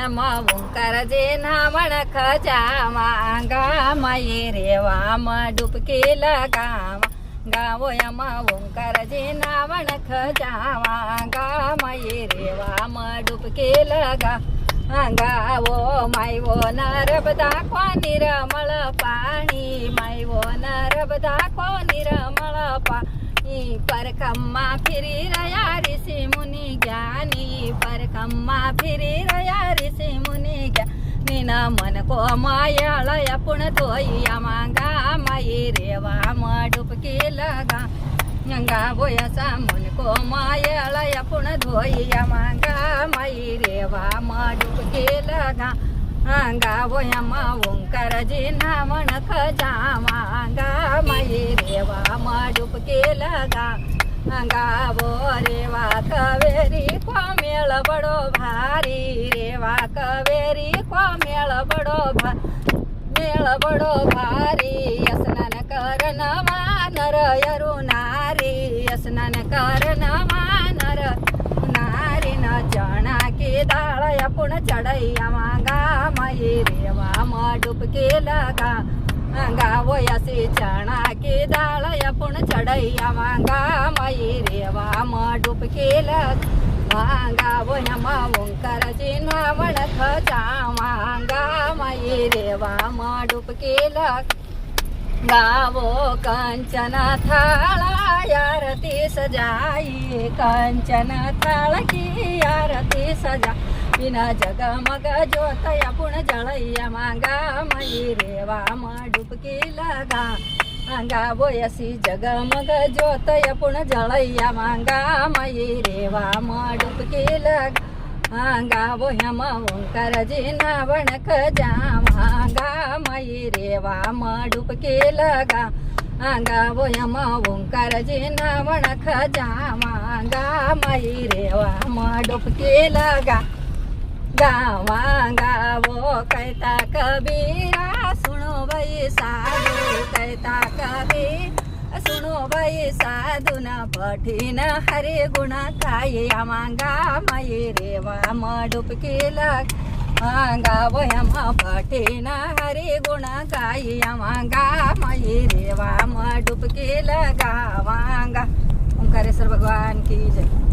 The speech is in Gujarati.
એમાં ઓંકારજી નાવણ ખજામાં ગામયે રેવામાં ડૂબકી લગાવા ગાવો એમાં ઓંકારજી નાવણ ખજામાં ગામયે રેવામાં ડૂબકી લગા ગાવો માયવો નર્મદા કો નિર્મળ પાણી માયવો નર્મદા કો નિર્મળ પાણી પરખમમાં ફરી રહ્યા ઋષિ મુનિ જ્ઞાની પરખમમાં ફરી રહ્યા ઋષિ મુનિ જ્ઞાનીના મન કો માયાળય પુણ ધોઈયામાં ગામયે રેવામાં ડૂબકી લગા ગાવો યસા મન કો માયાળય પુણ ધોઈયામાં ગામયે રેવામાં ડૂબકી લગા ગાવો એમાં ઓંકારજી નાવણ ખજામાં ગામયે રેવામાં ડૂબકી લગા ગાવો રેવા કવેરી કો મેળ બડો ભારી રેવા કવેરી કો મેળ બડો ભારી સ્નાન કરનમાં નર યરુ નારી સ્નાન કરનમાં નર નારી ન ચણા કે દાળ પુણ ચડૈયામાં ગામયે રેવામાં ડૂબકી લગા ગાવો યસી ચણા કે દાળ પુણ ચડૈયામાં ગામયે રેવામાં ડૂબકી લગા ગાવો એમાં ઓંકારજી નાવણ ખજામાં ગામયે રેવામાં ડૂબકી લગા ગાવો કંચન થાળા આરતી સજાઈ કંચન થાળ કી આરતી સજા વિના જગમગ જોતયા પુણ જળૈયામાં ગામયે રેવામાં ડૂબકી લગા ગાવો યસી જગમગ જોતયા પુણ જળૈયામાં ગામયે રેવામાં ડૂબકી લગા ગાવો એમાં ઓંકારજી નાવણ ખજામાં ગામયે રેવામાં ડૂબકી લગા ગાવો એમાં ઓંકારજી નાવણ ખજામાં ગામયે રેવામાં ડૂબકી લગા ગાવા ગાવો કહેતા કબીરા સુણો ભાઈ સાધુ કહેતા કબીર સુણો ભાઈ સાધુ ના પઠીન હરે ગુણ થાય આમાં ગામયે રેવામાં ડૂબકી લગા ગાવો એમાં પઠીન હરે ગુણ ગાય આમાં ગામયે રેવામાં ડૂબકી લગાવા ઓંકારેશ્વર ભગવાન કી જય.